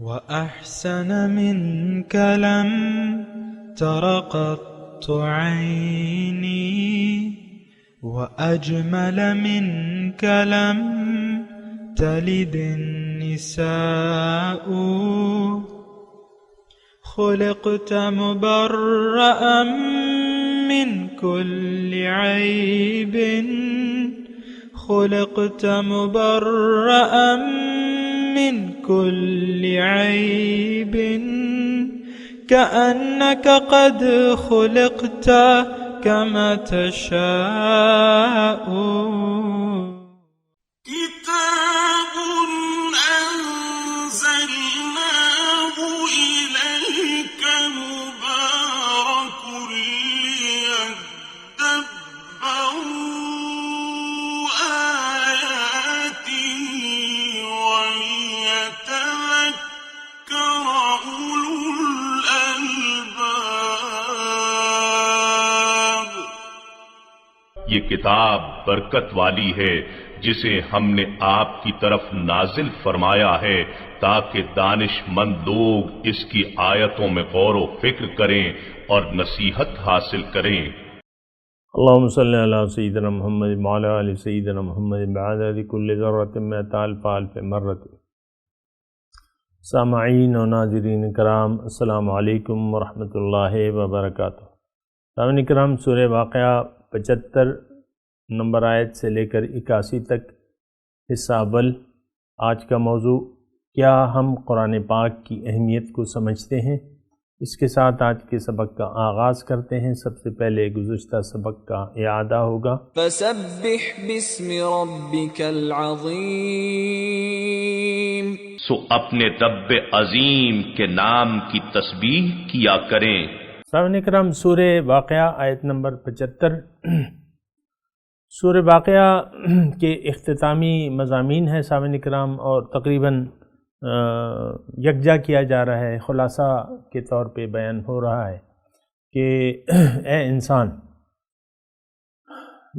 وأحسن منك لم تر قط عيني وأجمل منك لم تلد النساء خلقت مبرأ من كل عيب خلقت مبرأ من كل عيب كأنك قد خلقت كما تشاء كتاب أنزلناه إليك مبارك ليدبروا آياته وليتذكر أولو الألباب. یہ کتاب برکت والی ہے جسے ہم نے آپ کی طرف نازل فرمایا ہے تاکہ دانش مند لوگ اس کی آیتوں میں غور و فکر کریں اور نصیحت حاصل کریں. اللہم صلی علی سیدنا محمد وعلی آل سیدنا محمد بعدد کل ذرۃ مئۃ الف الف مرۃ. سامعین و ناظرین کرام، السلام علیکم ورحمۃ اللہ وبرکاتہ. سامعین کرام، سورہ واقعہ 75 نمبر آیت سے لے کر 81 تک حصہ اول. آج کا موضوع، کیا ہم قرآن پاک کی اہمیت کو سمجھتے ہیں؟ اس کے ساتھ آج کے سبق کا آغاز کرتے ہیں. سب سے پہلے گزشتہ سبق کا اعادہ ہوگا. فسبح باسم ربک العظیم. سو اپنے رب عظیم کے نام کی تسبیح کیا کریں. سامعین کرام، سورہ واقعہ آیت نمبر 75. سورہ واقعہ کے اختتامی مضامین ہیں سامعین کرام، اور تقریباً یکجا کیا جا رہا ہے، خلاصہ کے طور پہ بیان ہو رہا ہے کہ اے انسان،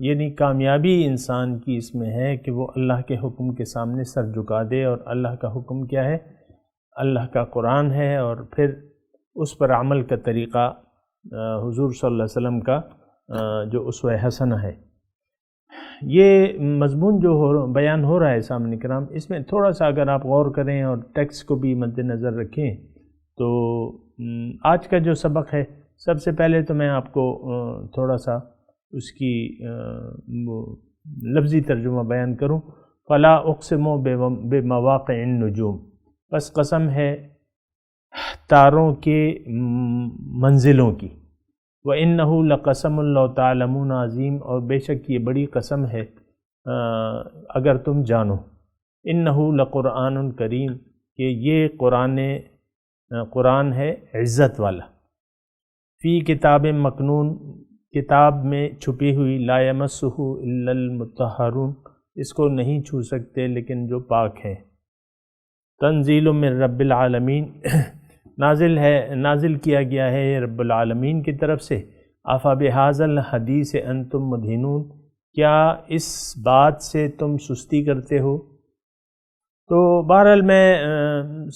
یعنی کامیابی انسان کی اس میں ہے کہ وہ اللہ کے حکم کے سامنے سر جھکا دے. اور اللہ کا حکم کیا ہے؟ اللہ کا قرآن ہے، اور پھر اس پر عمل کا طریقہ حضور صلی اللہ علیہ وسلم کا جو اسوہ حسنہ ہے. یہ مضمون جو بیان ہو رہا ہے سامنے کرام، اس میں تھوڑا سا اگر آپ غور کریں اور ٹیکسٹ کو بھی مد نظر رکھیں تو آج کا جو سبق ہے، سب سے پہلے تو میں آپ کو تھوڑا سا اس کی لفظی ترجمہ بیان کروں. فلا اقسم بمواقع النجوم، بس قسم ہے تاروں کے منزلوں کی. وَإِنَّهُ لَقَسَمٌ لَوْ تَعْلَمُونَ عظیم، اور بے شک یہ بڑی قسم ہے اگر تم جانو. إِنَّهُ لَقُرْآنٌ کریم، کہ یہ قرآن ہے عزت والا. فی کتاب مکنون، کتاب میں چھپی ہوئی. لا یمسہ الا المطہرون، اس کو نہیں چھو سکتے لیکن جو پاک ہیں. تنزیل من رب العالمین، نازل کیا گیا ہے رب العالمین کی طرف سے. افبہذا الحدیث انتم مدہنون، کیا اس بات سے تم سستی کرتے ہو؟ تو بہرحال میں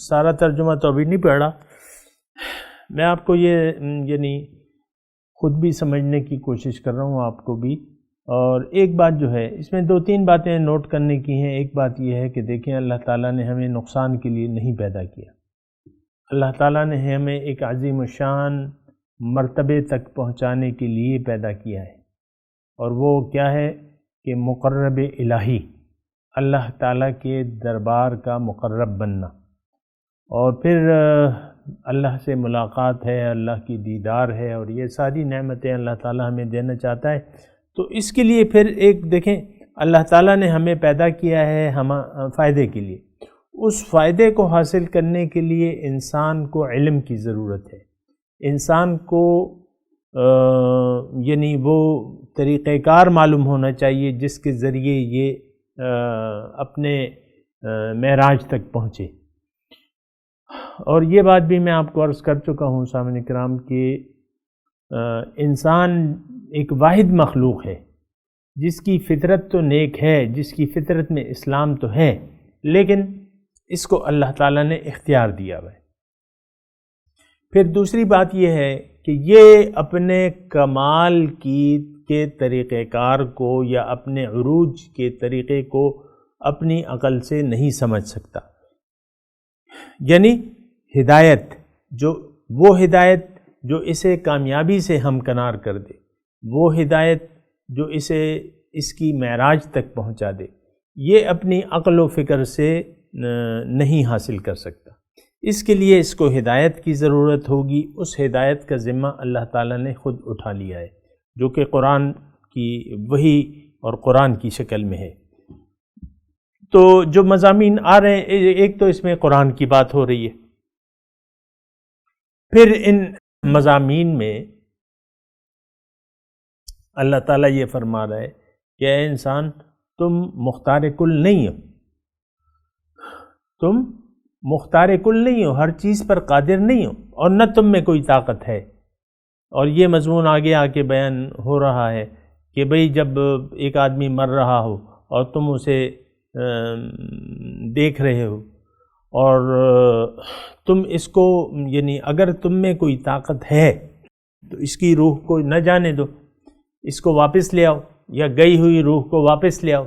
سارا ترجمہ تو ابھی نہیں پڑھا، میں آپ کو یہ یعنی خود بھی سمجھنے کی کوشش کر رہا ہوں، آپ کو بھی. اور ایک بات جو ہے اس میں 2-3 باتیں نوٹ کرنے کی ہیں. ایک بات یہ ہے کہ دیکھیں، اللہ تعالیٰ نے ہمیں نقصان کے لیے نہیں پیدا کیا. اللہ تعالیٰ نے ہمیں ایک عظیم الشان مرتبے تک پہنچانے کے لیے پیدا کیا ہے، اور وہ کیا ہے کہ مقرب الہی، اللہ تعالیٰ کے دربار کا مقرب بننا، اور پھر اللہ سے ملاقات ہے، اللہ کی دیدار ہے، اور یہ ساری نعمتیں اللہ تعالیٰ ہمیں دینا چاہتا ہے. تو اس کے لیے پھر ایک دیکھیں، اللہ تعالیٰ نے ہمیں پیدا کیا ہے فائدے کے لیے. اس فائدے کو حاصل کرنے کے لیے انسان کو علم کی ضرورت ہے. انسان کو یعنی وہ طریقہ کار معلوم ہونا چاہیے جس کے ذریعے یہ اپنے معراج تک پہنچے. اور یہ بات بھی میں آپ کو عرض کر چکا ہوں سامعین کرام کہ انسان ایک واحد مخلوق ہے جس کی فطرت تو نیک ہے، جس کی فطرت میں اسلام تو ہے، لیکن اس کو اللہ تعالیٰ نے اختیار دیا ہوا ہے۔ پھر دوسری بات یہ ہے کہ یہ اپنے کمال کے طریقہ کار کو یا اپنے عروج کے طریقے کو اپنی عقل سے نہیں سمجھ سکتا، یعنی ہدایت وہ ہدایت جو اسے کامیابی سے ہمکنار کر دے، وہ ہدایت جو اسے اس کی معراج تک پہنچا دے، یہ اپنی عقل و فکر سے نہیں حاصل کر سکتا۔ اس کے لیے اس کو ہدایت کی ضرورت ہوگی۔ اس ہدایت کا ذمہ اللہ تعالیٰ نے خود اٹھا لیا ہے، جو کہ قرآن کی وحی اور قرآن کی شکل میں ہے۔ تو جو مضامین آ رہے ہیں، ایک تو اس میں قرآن کی بات ہو رہی ہے، پھر ان مضامین میں اللہ تعالیٰ یہ فرما رہا ہے کہ اے انسان، تم مختار کل نہیں ہو، تم مختار کل نہیں ہو، ہر چیز پر قادر نہیں ہو، اور نہ تم میں کوئی طاقت ہے۔ اور یہ مضمون آگے آ کے بیان ہو رہا ہے کہ بھئی جب ایک آدمی مر رہا ہو اور تم اسے دیکھ رہے ہو اور تم اس کو، یعنی اگر تم میں کوئی طاقت ہے تو اس کی روح کو نہ جانے دو، اس کو واپس لے آؤ، یا گئی ہوئی روح کو واپس لے آؤ،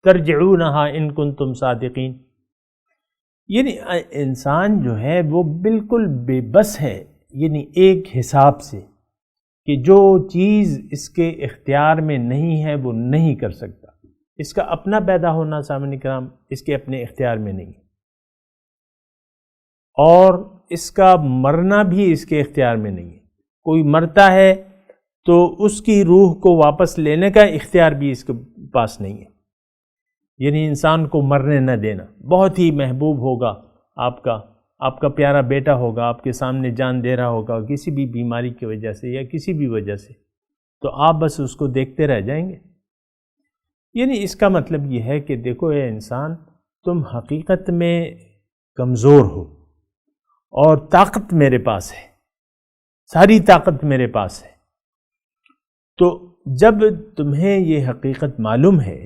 ترجعونہا ان کنتم صادقین۔ یعنی انسان جو ہے وہ بالکل بے بس ہے، یعنی ایک حساب سے، کہ جو چیز اس کے اختیار میں نہیں ہے وہ نہیں کر سکتا۔ اس کا اپنا پیدا ہونا سامعین کرام اس کے اپنے اختیار میں نہیں ہے، اور اس کا مرنا بھی اس کے اختیار میں نہیں ہے۔ کوئی مرتا ہے تو اس کی روح کو واپس لینے کا اختیار بھی اس کے پاس نہیں ہے، یعنی انسان کو مرنے نہ دینا۔ بہت ہی محبوب ہوگا آپ کا پیارا بیٹا ہوگا، آپ کے سامنے جان دے رہا ہوگا کسی بھی بیماری کی وجہ سے یا کسی بھی وجہ سے، تو آپ بس اس کو دیکھتے رہ جائیں گے۔ یعنی اس کا مطلب یہ ہے کہ دیکھو اے انسان، تم حقیقت میں کمزور ہو، اور طاقت میرے پاس ہے، ساری طاقت میرے پاس ہے۔ تو جب تمہیں یہ حقیقت معلوم ہے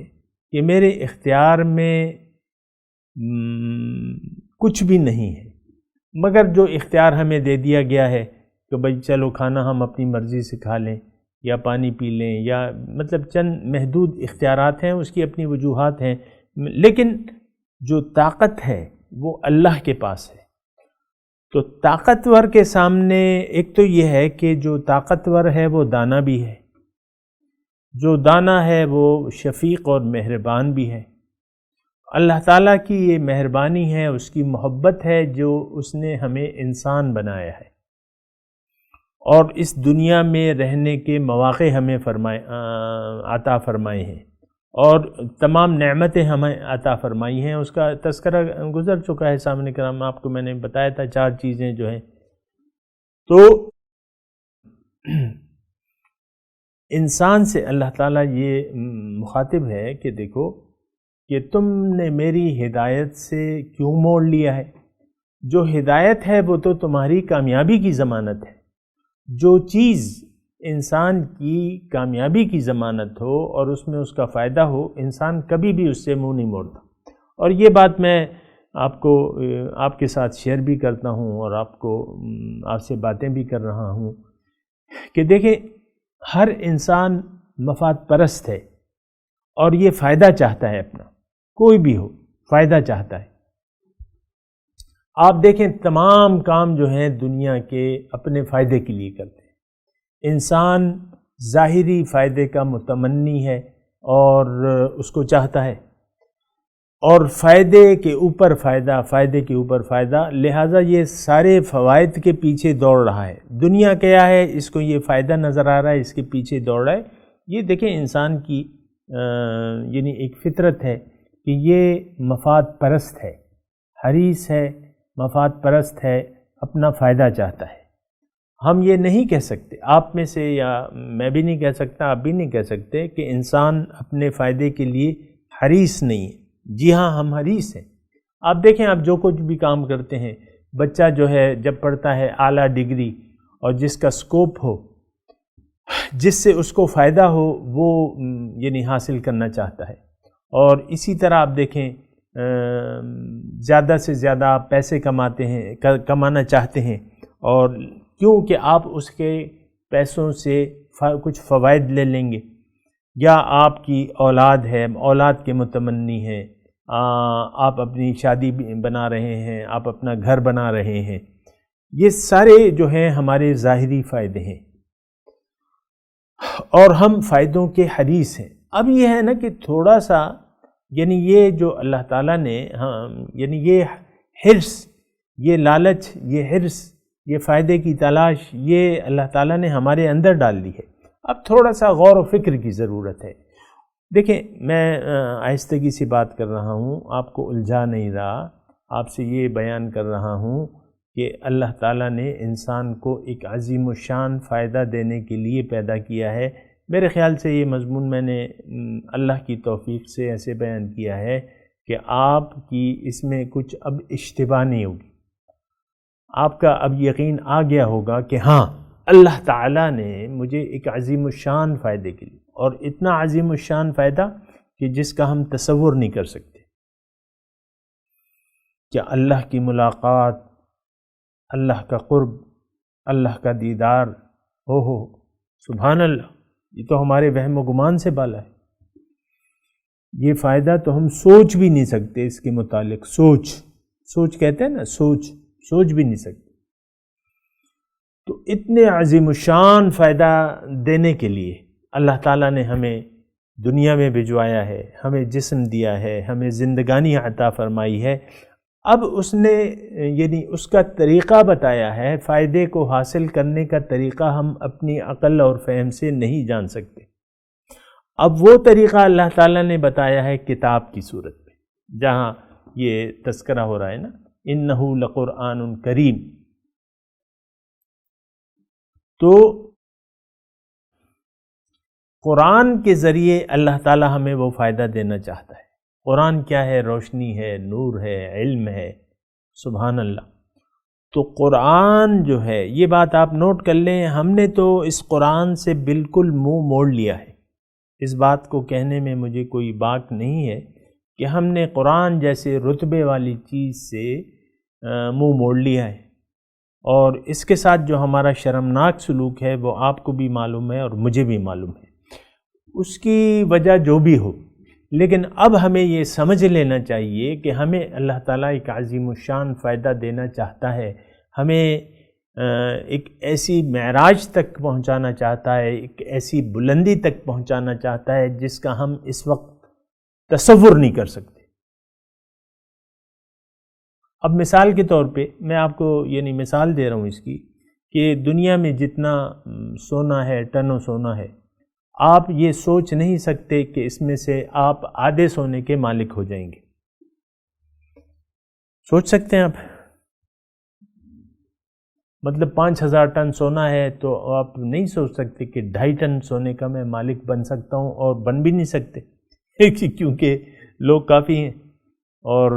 کہ میرے اختیار میں کچھ بھی نہیں ہے، مگر جو اختیار ہمیں دے دیا گیا ہے کہ بھئی چلو کھانا ہم اپنی مرضی سے کھا لیں یا پانی پی لیں، یا مطلب چند محدود اختیارات ہیں، اس کی اپنی وجوہات ہیں، لیکن جو طاقت ہے وہ اللہ کے پاس ہے۔ تو طاقتور کے سامنے ایک تو یہ ہے کہ جو طاقتور ہے وہ دانا بھی ہے، جو دانا ہے وہ شفیق اور مہربان بھی ہے۔ اللہ تعالیٰ کی یہ مہربانی ہے، اس کی محبت ہے جو اس نے ہمیں انسان بنایا ہے، اور اس دنیا میں رہنے کے مواقع ہمیں عطا فرمائے ہیں، اور تمام نعمتیں ہمیں عطا فرمائی ہیں۔ اس کا تذکرہ گزر چکا ہے سامنے کرام، آپ کو میں نے بتایا تھا 4 چیزیں جو ہیں۔ تو انسان سے اللہ تعالیٰ یہ مخاطب ہے کہ دیکھو کہ تم نے میری ہدایت سے کیوں موڑ لیا ہے؟ جو ہدایت ہے وہ تو تمہاری کامیابی کی ضمانت ہے۔ جو چیز انسان کی کامیابی کی ضمانت ہو اور اس میں اس کا فائدہ ہو، انسان کبھی بھی اس سے منہ نہیں موڑتا۔ اور یہ بات میں آپ کے ساتھ شیئر بھی کرتا ہوں، اور آپ سے باتیں بھی کر رہا ہوں کہ دیکھیں، ہر انسان مفاد پرست ہے، اور یہ فائدہ چاہتا ہے اپنا، کوئی بھی ہو فائدہ چاہتا ہے۔ آپ دیکھیں تمام کام جو ہیں دنیا کے اپنے فائدے کے لیے کرتے ہیں۔ انسان ظاہری فائدے کا متمنی ہے اور اس کو چاہتا ہے، اور فائدے کے اوپر فائدہ، فائدے کے اوپر فائدہ، لہٰذا یہ سارے فوائد کے پیچھے دوڑ رہا ہے۔ دنیا کیا ہے، اس کو یہ فائدہ نظر آ رہا ہے، اس کے پیچھے دوڑ رہا ہے۔ یہ دیکھیں انسان کی یعنی ایک فطرت ہے کہ یہ مفاد پرست ہے، حریص ہے، مفاد پرست ہے، اپنا فائدہ چاہتا ہے۔ ہم یہ نہیں کہہ سکتے، آپ میں سے یا میں بھی نہیں کہہ سکتا، آپ بھی نہیں کہہ سکتے کہ انسان اپنے فائدے کے لیے حریص نہیں ہے۔ جی ہاں، ہم حریص ہیں۔ آپ دیکھیں، آپ جو کچھ بھی کام کرتے ہیں، بچہ جو ہے جب پڑھتا ہے اعلیٰ ڈگری، اور جس کا سکوپ ہو، جس سے اس کو فائدہ ہو، وہ یعنی حاصل کرنا چاہتا ہے۔ اور اسی طرح آپ دیکھیں زیادہ سے زیادہ پیسے کمانا چاہتے ہیں، اور کیونکہ آپ اس کے پیسوں سے کچھ فوائد لے لیں گے، یا آپ کی اولاد ہے، اولاد کے متمنی ہیں، آپ اپنی شادی بنا رہے ہیں، آپ اپنا گھر بنا رہے ہیں، یہ سارے جو ہیں ہمارے ظاہری فائدے ہیں، اور ہم فائدوں کے حریص ہیں۔ اب یہ ہے نا کہ تھوڑا سا یعنی یہ جو اللہ تعالیٰ نے یعنی یہ حرص، یہ لالچ، یہ حرص، یہ فائدے کی تلاش، یہ اللہ تعالیٰ نے ہمارے اندر ڈال دی ہے۔ اب تھوڑا سا غور و فکر کی ضرورت ہے۔ دیکھیں، میں آہستگی سے بات کر رہا ہوں، آپ کو الجھا نہیں رہا، آپ سے یہ بیان کر رہا ہوں کہ اللہ تعالیٰ نے انسان کو ایک عظیم الشان فائدہ دینے کے لیے پیدا کیا ہے۔ میرے خیال سے یہ مضمون میں نے اللہ کی توفیق سے ایسے بیان کیا ہے کہ آپ کی اس میں کچھ اب اشتباہ نہیں ہوگی، آپ کا اب یقین آ گیا ہوگا کہ ہاں، اللہ تعالیٰ نے مجھے ایک عظیم الشان فائدے کے لیے، اور اتنا عظیم الشان فائدہ کہ جس کا ہم تصور نہیں کر سکتے، کہ اللہ کی ملاقات، اللہ کا قرب، اللہ کا دیدار، ہو سبحان اللہ، یہ تو ہمارے وہم و گمان سے بالا ہے۔ یہ فائدہ تو ہم سوچ بھی نہیں سکتے، اس کے متعلق سوچ کہتے ہیں نا، سوچ بھی نہیں سکتے۔ تو اتنے عظیم الشان فائدہ دینے کے لیے اللہ تعالیٰ نے ہمیں دنیا میں بھجوایا ہے، ہمیں جسم دیا ہے، ہمیں زندگانی عطا فرمائی ہے۔ اب اس نے یعنی اس کا طریقہ بتایا ہے، فائدے کو حاصل کرنے کا طریقہ ہم اپنی عقل اور فہم سے نہیں جان سکتے۔ اب وہ طریقہ اللہ تعالیٰ نے بتایا ہے کتاب کی صورت میں، جہاں یہ تذکرہ ہو رہا ہے نا، انہ لقرآن کریم۔ تو قرآن کے ذریعے اللہ تعالیٰ ہمیں وہ فائدہ دینا چاہتا ہے۔ قرآن کیا ہے؟ روشنی ہے، نور ہے، علم ہے، سبحان اللہ۔ تو قرآن جو ہے، یہ بات آپ نوٹ کر لیں، ہم نے تو اس قرآن سے بالکل منہ موڑ لیا ہے۔ اس بات کو کہنے میں مجھے کوئی باک نہیں ہے کہ ہم نے قرآن جیسے رتبے والی چیز سے منہ موڑ لیا ہے، اور اس کے ساتھ جو ہمارا شرمناک سلوک ہے وہ آپ کو بھی معلوم ہے اور مجھے بھی معلوم ہے۔ اس کی وجہ جو بھی ہو، لیکن اب ہمیں یہ سمجھ لینا چاہیے کہ ہمیں اللہ تعالیٰ ایک عظیم الشان فائدہ دینا چاہتا ہے، ہمیں ایک ایسی معراج تک پہنچانا چاہتا ہے، ایک ایسی بلندی تک پہنچانا چاہتا ہے جس کا ہم اس وقت تصور نہیں کر سکتے۔ اب مثال کے طور پہ میں آپ کو یعنی مثال دے رہا ہوں اس کی، کہ دنیا میں جتنا سونا ہے، ٹنوں سونا ہے، آپ یہ سوچ نہیں سکتے کہ اس میں سے آپ آدھے سونے کے مالک ہو جائیں گے۔ سوچ سکتے ہیں آپ؟ مطلب 5000 ٹن سونا ہے تو آپ نہیں سوچ سکتے کہ 2.5 ٹن سونے کا میں مالک بن سکتا ہوں، اور بن بھی نہیں سکتے کیونکہ لوگ کافی ہیں اور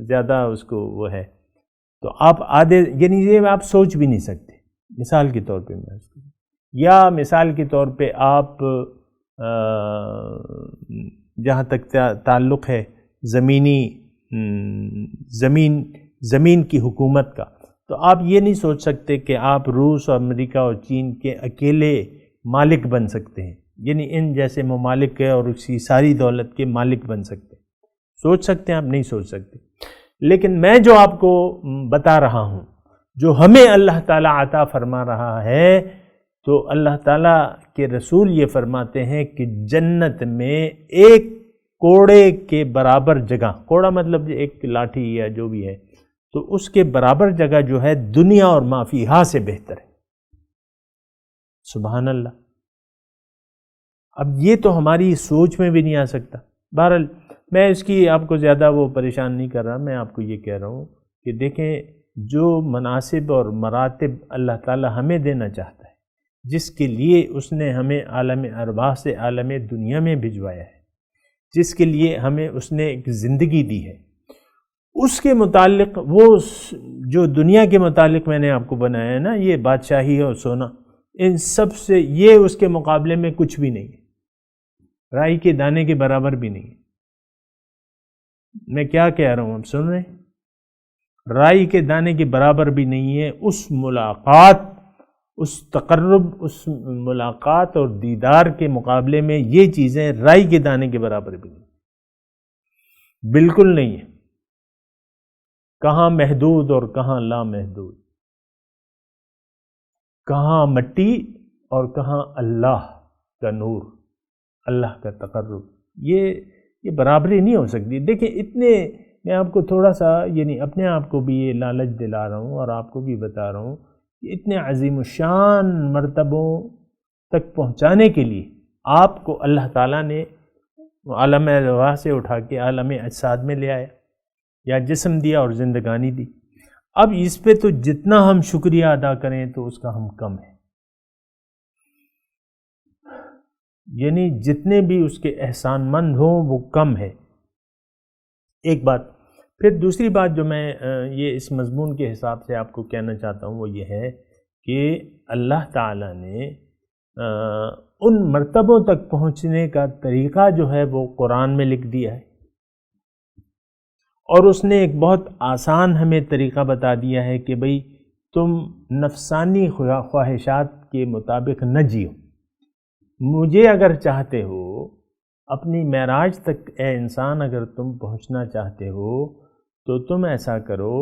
زیادہ اس کو وہ ہے، تو آپ آدھے یعنی یہ آپ سوچ بھی نہیں سکتے۔ مثال کے طور پہ میں اس کو، یا مثال کے طور پہ آپ جہاں تک تعلق ہے زمین کی حکومت کا، تو آپ یہ نہیں سوچ سکتے کہ آپ روس اور امریکہ اور چین کے اکیلے مالک بن سکتے ہیں، یعنی ان جیسے ممالک کے اور اسی ساری دولت کے مالک بن سکتے ہیں۔ سوچ سکتے ہیں آپ؟ نہیں سوچ سکتے۔ لیکن میں جو آپ کو بتا رہا ہوں، جو ہمیں اللہ تعالیٰ عطا فرما رہا ہے، تو اللہ تعالیٰ کے رسول یہ فرماتے ہیں کہ جنت میں ایک کوڑے کے برابر جگہ، کوڑا مطلب ایک لاٹھی یا جو بھی ہے، تو اس کے برابر جگہ جو ہے دنیا اور ما فیہا سے بہتر ہے۔ سبحان اللہ۔ اب یہ تو ہماری سوچ میں بھی نہیں آ سکتا۔ بہرحال میں اس کی آپ کو زیادہ وہ پریشان نہیں کر رہا، میں آپ کو یہ کہہ رہا ہوں کہ دیکھیں، جو مناصب اور مراتب اللہ تعالیٰ ہمیں دینا چاہتا ہے، جس کے لیے اس نے ہمیں عالم ارواح سے عالم دنیا میں بھجوایا ہے، جس کے لیے ہمیں اس نے ایک زندگی دی ہے، اس کے متعلق وہ جو دنیا کے متعلق میں نے آپ کو بنایا ہے نا، یہ بادشاہی اور سونا، ان سب سے یہ اس کے مقابلے میں کچھ بھی نہیں ہے، رائی کے دانے کے برابر بھی نہیں ہے۔ میں کیا کہہ رہا ہوں، ہم سن رہے ہیں؟ رائی کے دانے کے برابر بھی نہیں ہے اس ملاقات، اس تقرب، اس ملاقات اور دیدار کے مقابلے میں یہ چیزیں رائی کے دانے کے برابر بھی نہیں، بالکل نہیں ہے۔ کہاں محدود اور کہاں لامحدود، کہاں مٹی اور کہاں اللہ کا نور، اللہ کا تقرب، یہ برابری نہیں ہو سکتی۔ دیکھیں اتنے، میں آپ کو تھوڑا سا یعنی اپنے آپ کو بھی یہ لالچ دلا رہا ہوں اور آپ کو بھی بتا رہا ہوں کہ اتنے عظیم الشان مرتبوں تک پہنچانے کے لیے آپ کو اللہ تعالیٰ نے عالم ارواح سے اٹھا کے عالم اجساد میں لے آیا، یا جسم دیا اور زندگانی دی۔ اب اس پہ تو جتنا ہم شکریہ ادا کریں تو اس کا ہم کم ہے، یعنی جتنے بھی اس کے احسان مند ہوں وہ کم ہے، ایک بات۔ پھر دوسری بات جو میں یہ اس مضمون کے حساب سے آپ کو کہنا چاہتا ہوں وہ یہ ہے کہ اللہ تعالیٰ نے ان مرتبوں تک پہنچنے کا طریقہ جو ہے وہ قرآن میں لکھ دیا ہے، اور اس نے ایک بہت آسان ہمیں طریقہ بتا دیا ہے کہ بھئی تم نفسانی خواہشات کے مطابق نہ جیو۔ مجھے اگر چاہتے ہو، اپنی معراج تک اے انسان اگر تم پہنچنا چاہتے ہو تو تم ایسا کرو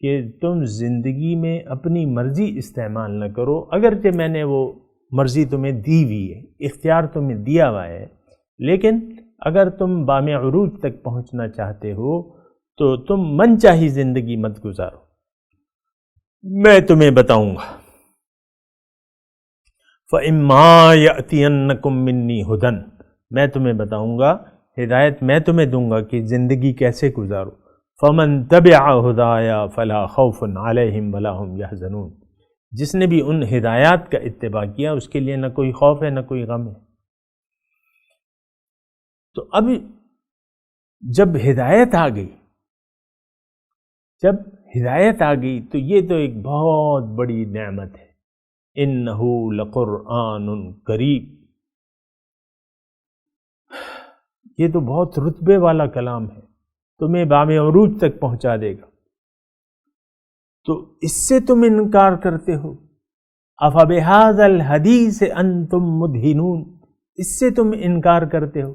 کہ تم زندگی میں اپنی مرضی استعمال نہ کرو، اگرچہ میں نے وہ مرضی تمہیں دی ہوئی ہے، اختیار تمہیں دیا ہوا ہے، لیکن اگر تم بام عروج تک پہنچنا چاہتے ہو تو تم من چاہی زندگی مت گزارو، میں تمہیں بتاؤں گا۔ فَإِمَّا يَأْتِيَنَّكُم مِّنِّي هُدًى، میں تمہیں بتاؤں گا، ہدایت میں تمہیں دوں گا کہ زندگی کیسے گزارو۔ فَمَن تَبِعَ هُدَايَا فَلَا خَوْفٌ عَلَيْهِمْ وَلَا هُمْ يَحْزَنُونَ، جس نے بھی ان ہدایات کا اتباع کیا اس کے لیے نہ کوئی خوف ہے نہ کوئی غم ہے۔ تو اب جب ہدایت آ گئی، تو یہ تو ایک بہت بڑی نعمت ہے۔ إِنَّهُ لَقُرْآنٌ کریم، یہ تو بہت رتبے والا کلام ہے، تمہیں بام عروج تک پہنچا دے گا۔ تو اس سے تم انکار کرتے ہو، أَفَبِهَذَا الْحَدِيثِ أَنْتُمْ مُدْهِنُونَ، اس سے تم انکار کرتے ہو،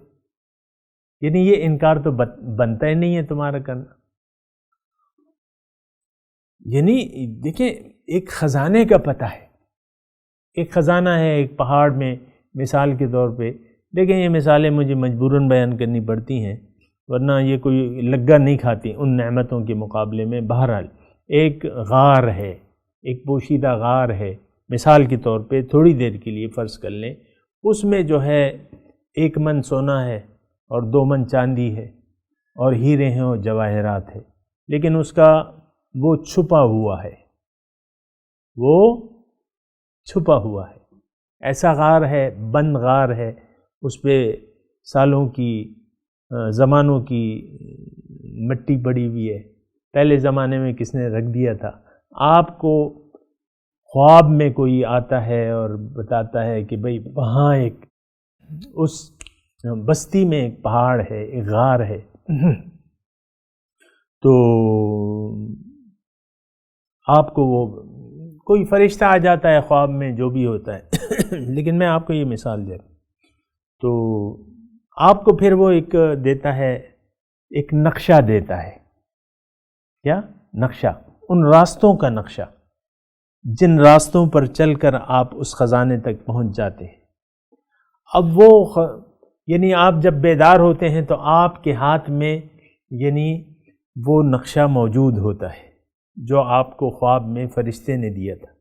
یعنی یہ انکار تو بنتا ہی نہیں ہے تمہارا کرنا۔ یعنی دیکھیں ایک خزانے کا پتہ ہے، ایک خزانہ ہے ایک پہاڑ میں، مثال کے طور پہ دیکھیں، یہ مثالیں مجھے مجبوراً بیان کرنی پڑتی ہیں ورنہ یہ کوئی لگا نہیں کھاتی ان نعمتوں کے مقابلے میں۔ بہرحال ایک غار ہے، ایک پوشیدہ غار ہے، مثال کے طور پہ تھوڑی دیر کے لیے فرض کر لیں، اس میں جو ہے 1 من سونا ہے اور 2 من چاندی ہے اور ہیرے ہیں اور جواہرات ہے، لیکن اس کا وہ چھپا ہوا ہے، ایسا غار ہے، بند غار ہے، اس پہ سالوں کی، زمانوں کی مٹی پڑی ہوئی ہے، پہلے زمانے میں کس نے رکھ دیا تھا۔ آپ کو خواب میں کوئی آتا ہے اور بتاتا ہے کہ بھئی وہاں ایک اس بستی میں ایک پہاڑ ہے، ایک غار ہے، تو آپ کو وہ کوئی فرشتہ آ جاتا ہے خواب میں، جو بھی ہوتا ہے لیکن میں آپ کو یہ مثال دے رہا ہوں، تو آپ کو پھر وہ ایک دیتا ہے، ایک نقشہ دیتا ہے، کیا نقشہ؟ ان راستوں کا نقشہ جن راستوں پر چل کر آپ اس خزانے تک پہنچ جاتے ہیں۔ اب وہ یعنی آپ جب بیدار ہوتے ہیں تو آپ کے ہاتھ میں یعنی وہ نقشہ موجود ہوتا ہے جو آپ کو خواب میں فرشتے نے دیا تھا۔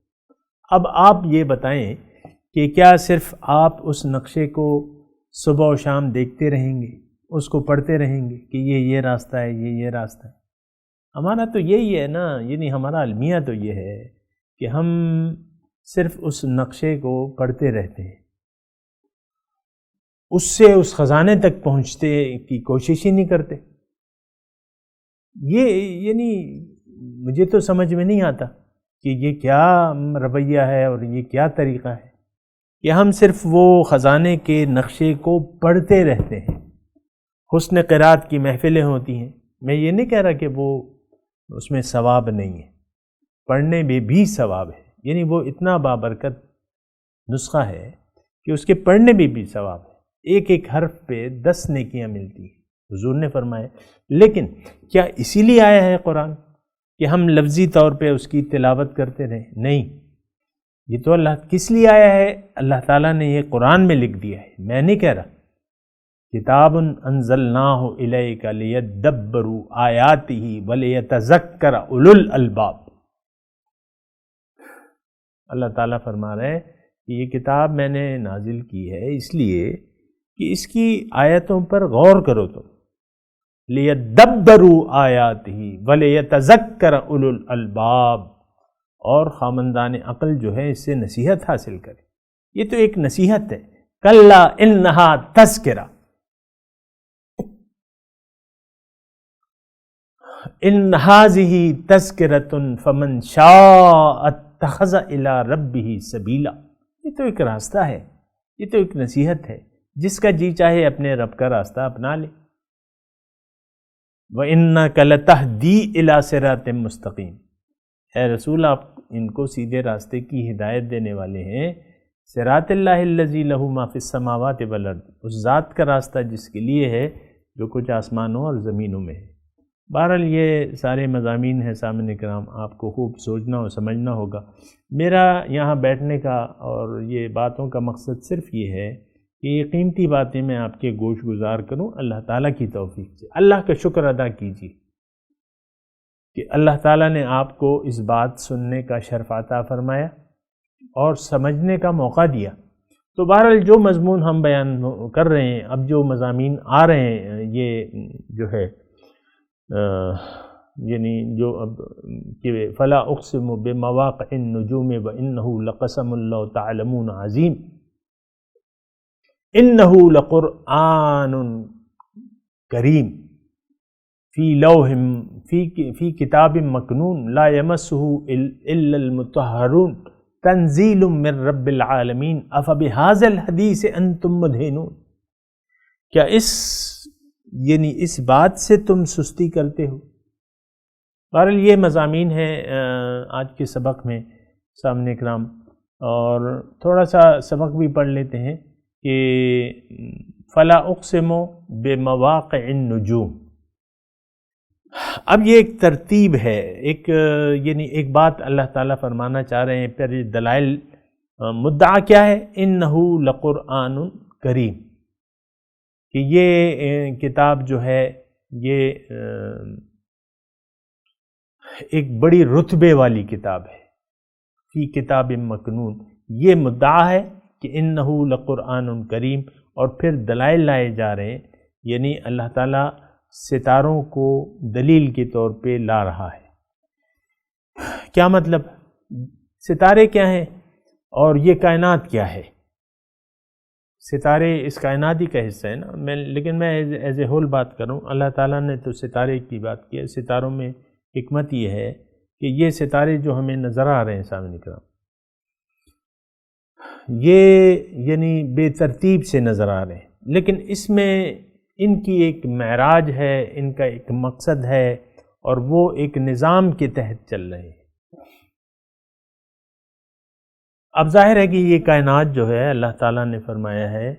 اب آپ یہ بتائیں کہ کیا صرف آپ اس نقشے کو صبح و شام دیکھتے رہیں گے، اس کو پڑھتے رہیں گے کہ یہ راستہ ہے، یہ راستہ ہے؟ ہمارا تو یہی ہے نا، یعنی ہمارا المیہ تو یہ ہے کہ ہم صرف اس نقشے کو پڑھتے رہتے ہیں، اس سے اس خزانے تک پہنچتے کی کوشش ہی نہیں کرتے۔ یہ یعنی مجھے تو سمجھ میں نہیں آتا کہ یہ کیا رویہ ہے اور یہ کیا طریقہ ہے کہ ہم صرف وہ خزانے کے نقشے کو پڑھتے رہتے ہیں۔ حسن قرات کی محفلیں ہوتی ہیں، میں یہ نہیں کہہ رہا کہ وہ اس میں ثواب نہیں ہے، پڑھنے میں بھی ثواب ہے، یعنی وہ اتنا بابرکت نسخہ ہے کہ اس کے پڑھنے میں بھی ثواب ہے، ایک ایک حرف پہ 10 نیکیاں ملتی ہیں، حضور نے فرمایا۔ لیکن کیا اسی لیے آیا ہے قرآن کہ ہم لفظی طور پہ اس کی تلاوت کرتے رہیں؟ نہیں، یہ تو اللہ کس لیے آیا ہے؟ اللہ تعالیٰ نے یہ قرآن میں لکھ دیا ہے، میں نہیں کہہ رہا۔ کتاب انزلناہ الیک لیدبروا آیاتہ ولیتذکر اولو الالباب۔ اللہ تعالیٰ فرما رہے ہیں کہ یہ کتاب میں نے نازل کی ہے اس لیے کہ اس کی آیتوں پر غور کرو تم، لیدبروا آیاتہ ولیتذکر اولو الالباب، اور خامندان عقل جو ہے اس سے نصیحت حاصل کرے۔ یہ تو ایک نصیحت ہے، کلا انہا تذکرہ، ان ھذہ تذکرۃ فمن شاء اتخذ الی ربہ سبیلا، یہ تو ایک راستہ ہے، یہ تو ایک نصیحت ہے، جس کا جی چاہے اپنے رب کا راستہ اپنا لے۔ وَإِنَّكَ لَتَهْدِي إِلَى صِرَاطٍ مُسْتَقِيمٍ، اے رسول آپ ان کو سیدھے راستے کی ہدایت دینے والے ہیں۔ صراط اللہ الذی لہ ما فی السماوات والارض، اس ذات کا راستہ جس کے لیے ہے جو کچھ آسمانوں اور زمینوں میں ہے۔ بہرحال یہ سارے مضامین ہیں سامعین کرام، آپ کو خوب سوچنا اور سمجھنا ہوگا۔ میرا یہاں بیٹھنے کا اور یہ باتوں کا مقصد صرف یہ ہے کہ یہ قیمتی باتیں میں آپ کے گوش گزار کروں اللہ تعالیٰ کی توفیق سے۔ اللہ کا شکر ادا کیجیے کہ اللہ تعالیٰ نے آپ کو اس بات سننے کا شرف عطا فرمایا اور سمجھنے کا موقع دیا۔ تو بہرحال جو مضمون ہم بیان کر رہے ہیں، اب جو مضامین آ رہے ہیں، یہ جو ہے یعنی جو اب کہ فلا اقسم بمواقع النجوم وانہ لقسم لو تعلمون عظیم، انہ لقرآن کریم فی لوح فی کتاب مکنون لا یمسہ الا المطہرون تنزیل من رب العالمین افبہذا الحدیث انتم مدہنون، کیا اس بات سے تم سستی کرتے ہو؟ بہرحال یہ مضامین ہیں آج کے سبق میں سامنے کرام، اور تھوڑا سا سبق بھی پڑھ لیتے ہیں کہ فلا اقسم بمواقع النجوم۔ اب یہ ایک ترتیب ہے، یعنی ایک بات اللہ تعالیٰ فرمانا چاہ رہے ہیں، پھر دلائل مدعا کیا ہے؟ انہ لقرآن کریم، کہ یہ کتاب جو ہے یہ ایک بڑی رتبے والی کتاب ہے، فی کتاب مکنون، یہ مدعا ہے کہ انہ لقرآن کریم، اور پھر دلائل لائے جا رہے ہیں، یعنی اللہ تعالیٰ ستاروں کو دلیل کے طور پہ لا رہا ہے۔ کیا مطلب؟ ستارے کیا ہیں اور یہ کائنات کیا ہے؟ ستارے اس کائنات ہی کا حصہ ہے نا، لیکن میں ایز اے ہول بات کروں، اللہ تعالیٰ نے تو ستارے کی بات کی ہے۔ ستاروں میں حکمت یہ ہے کہ یہ ستارے جو ہمیں نظر آ رہے ہیں سامنے کرام، یہ یعنی بے ترتیب سے نظر آ رہے ہیں، لیکن اس میں ان کی ایک معراج ہے، ان کا ایک مقصد ہے، اور وہ ایک نظام کے تحت چل رہے ہیں۔ اب ظاہر ہے کہ یہ کائنات جو ہے اللہ تعالیٰ نے فرمایا ہے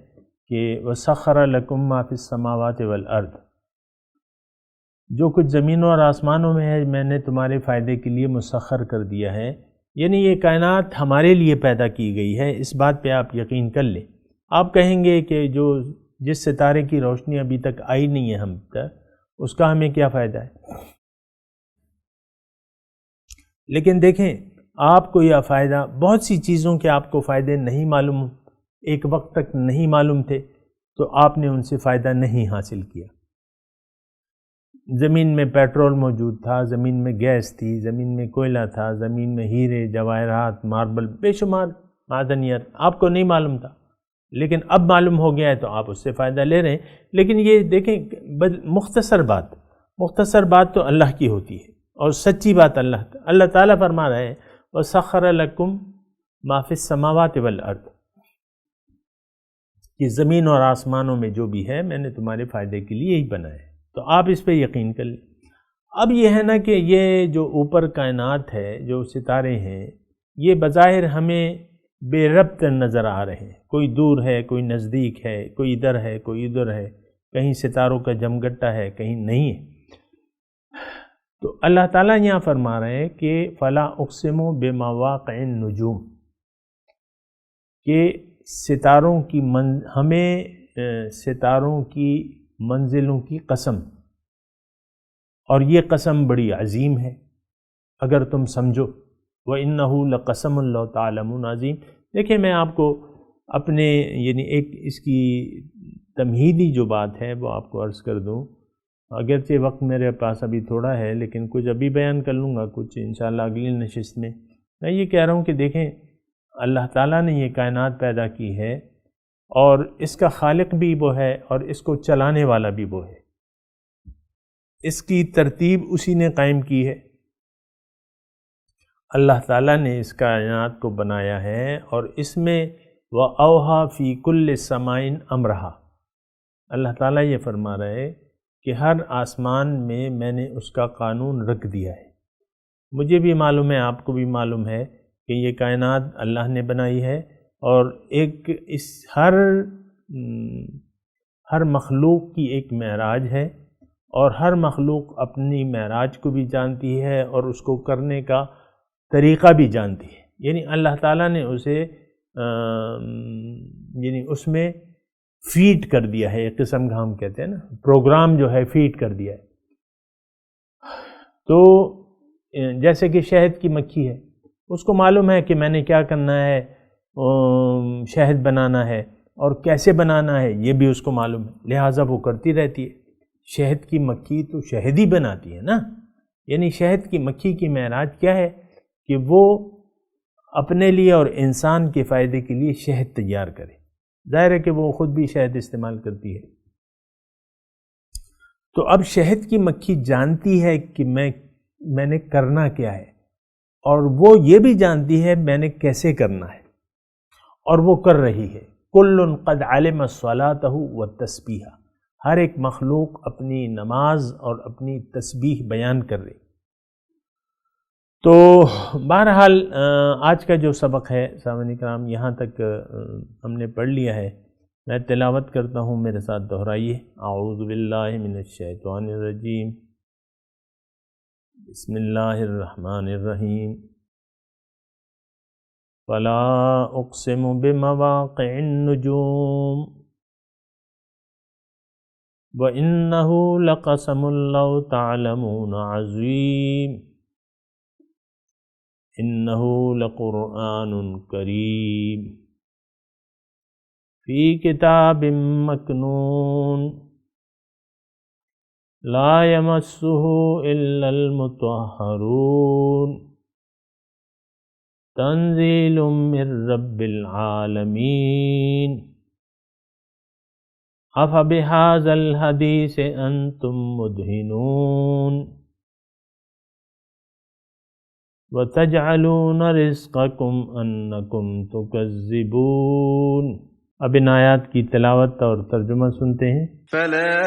کہ وَسَخَّرَ لَكُم مَّا فِي السَّمَاوَاتِ وَالْأَرْضِ، جو کچھ زمینوں اور آسمانوں میں ہے میں نے تمہارے فائدے کے لیے مسخر کر دیا ہے، یعنی یہ کائنات ہمارے لیے پیدا کی گئی ہے، اس بات پہ آپ یقین کر لیں۔ آپ کہیں گے کہ جس ستارے کی روشنی ابھی تک آئی نہیں ہے ہم تک، اس کا ہمیں کیا فائدہ ہے؟ لیکن دیکھیں، آپ کو یہ فائدہ، بہت سی چیزوں کے آپ کو فائدے نہیں معلوم، ایک وقت تک نہیں معلوم تھے، تو آپ نے ان سے فائدہ نہیں حاصل کیا۔ زمین میں پیٹرول موجود تھا، زمین میں گیس تھی، زمین میں کوئلہ تھا، زمین میں ہیرے، جواہرات، ماربل، بے شمار معدنیات، آپ کو نہیں معلوم تھا، لیکن اب معلوم ہو گیا ہے تو آپ اس سے فائدہ لے رہے ہیں۔ لیکن یہ دیکھیں، مختصر بات تو اللہ کی ہوتی ہے، اور سچی بات اللہ تعالیٰ فرما رہے ہیں وَسَخَّرَ لَكُم مَّا فِي السَّمَاوَاتِ وَالْأَرْضِ، کہ زمین اور آسمانوں میں جو بھی ہے میں نے تمہارے فائدے کے لیے ہی بنایا ہے، تو آپ اس پہ یقین کر لیں۔ اب یہ ہے نا کہ یہ جو اوپر کائنات ہے، جو ستارے ہیں، یہ بظاہر ہمیں بے ربط نظر آ رہے ہیں، کوئی دور ہے، کوئی نزدیک ہے، کوئی ادھر ہے، کوئی ادھر ہے، کہیں ستاروں کا جمگٹا ہے، کہیں نہیں ہے۔ تو اللہ تعالیٰ یہاں فرما رہے ہیں کہ فلا اقسم بمواقع النجوم، کہ ستاروں کی ہمیں ستاروں کی منزلوں کی قسم، اور یہ قسم بڑی عظیم ہے اگر تم سمجھو۔ وَإِنَّهُ لَقَسَمٌ لَوْ تَعْلَمُونَ عظیم۔ دیکھیں میں آپ کو اپنے یعنی ایک اس کی تمہیدی جو بات ہے وہ آپ کو عرض کر دوں، اگرچہ وقت میرے پاس ابھی تھوڑا ہے لیکن کچھ ابھی بیان کر لوں گا، کچھ انشاءاللہ اگلی نشست میں۔ میں یہ کہہ رہا ہوں کہ دیکھیں اللہ تعالیٰ نے یہ کائنات پیدا کی ہے، اور اس کا خالق بھی وہ ہے اور اس کو چلانے والا بھی وہ ہے، اس کی ترتیب اسی نے قائم کی ہے۔ اللہ تعالیٰ نے اس کائنات کو بنایا ہے، اور اس میں وَأَوْحَى فِي كُلِّ سَمَاءٍ أَمْرَهَا، اللہ تعالیٰ یہ فرما رہے ہیں کہ ہر آسمان میں نے اس کا قانون رکھ دیا ہے۔ مجھے بھی معلوم ہے، آپ کو بھی معلوم ہے کہ یہ کائنات اللہ نے بنائی ہے، اور ایک اس ہر مخلوق کی ایک معراج ہے، اور ہر مخلوق اپنی معراج کو بھی جانتی ہے اور اس کو کرنے کا طریقہ بھی جانتی ہے۔ یعنی اللہ تعالیٰ نے اسے یعنی اس میں فیٹ کر دیا ہے، ایک قسم کا ہم کہتے ہیں نا پروگرام جو ہے فیٹ کر دیا ہے۔ تو جیسے کہ شہد کی مکھی ہے، اس کو معلوم ہے کہ میں نے کیا کرنا ہے، شہد بنانا ہے، اور کیسے بنانا ہے یہ بھی اس کو معلوم ہے، لہٰذا وہ کرتی رہتی ہے۔ شہد کی مکھی تو شہد ہی بناتی ہے نا، یعنی شہد کی مکھی کی معراج کیا ہے کہ وہ اپنے لیے اور انسان کے فائدے کے لیے شہد تیار کرے۔ ظاہر ہے کہ وہ خود بھی شہد استعمال کرتی ہے۔ تو اب شہد کی مکھی جانتی ہے کہ میں نے کرنا کیا ہے، اور وہ یہ بھی جانتی ہے میں نے کیسے کرنا ہے، اور وہ کر رہی ہے۔ کل قد علم صلاتہ والتسبیح، ہر ایک مخلوق اپنی نماز اور اپنی تسبیح بیان کر رہی۔ تو بہرحال آج کا جو سبق ہے سامعین کرام یہاں تک ہم نے پڑھ لیا ہے۔ میں تلاوت کرتا ہوں، میرے ساتھ دہرائیے۔ اعوذ باللہ من الشیطان الرجیم، بسم اللہ الرحمن الرحیم۔ فلا اقسم بمواقع النجوم وَإِنَّهُ لَقَسَمٌ لَوْ تَعْلَمُونَ عَظِيمٌ إِنَّهُ لَقُرْآنٌ كَرِيمٌ فِي كِتَابٍ مَّكْنُونٍ لَا يَمَسُّهُ إِلَّا الْمُطَهَّرُونَ تَنزِيلٌ مِّن رَّبِّ الْعَالَمِينَ أَفَبِهَٰذَا الْحَدِيثِ أَنتُم مُّدْهِنُونَ وَتَجْعَلُونَ رِزْقَكُمْ أَنَّكُمْ تُكَذِّبُونَ۔ اب ان آیات کی تلاوت اور ترجمہ سنتے ہیں۔ فَلَا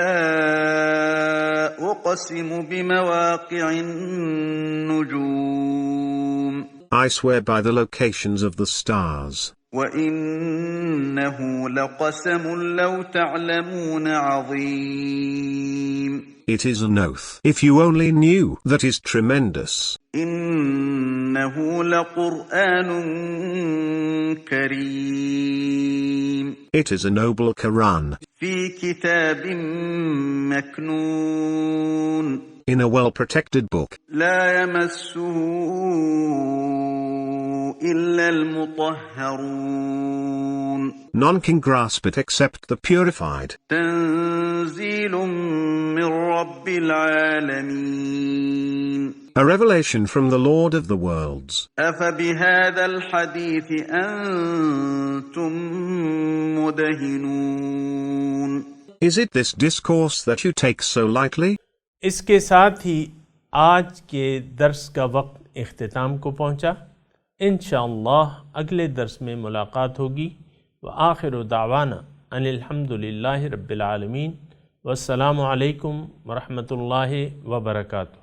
أُقْسِمُ بِمَوَاقِعِ النُّجُومِ I swear by the locations of the stars. وَإِنَّهُ لَقَسَمٌ لَوْ تَعْلَمُونَ عَظِيمٌ It is an oath. If you only knew, that is tremendous. إِنَّهُ لَقُرْآنٌ كَرِيمٌ It is a noble Quran. فِي كِتَابٍ مَّكْنُونٍ In a well-protected book. لَا يَمَسُّهُ إِلَّا الْمُطَهَّرُونَ None can grasp it except the purified. تَنزِيلٌ مِّن رَّبِّ الْعَالَمِينَ A revelation from the Lord of the worlds. أَفَبِهَٰذَا الْحَدِيثِ أَنتُم مُّدْهِنُونَ Is it this discourse that you take so lightly? اس کے ساتھ ہی آج کے درس کا وقت اختتام کو پہنچا۔ انشاءاللہ اگلے درس میں ملاقات ہوگی۔ وآخر دعوانا ان الحمد للہ رب العالمین، والسلام علیکم ورحمۃ اللہ وبرکاتہ۔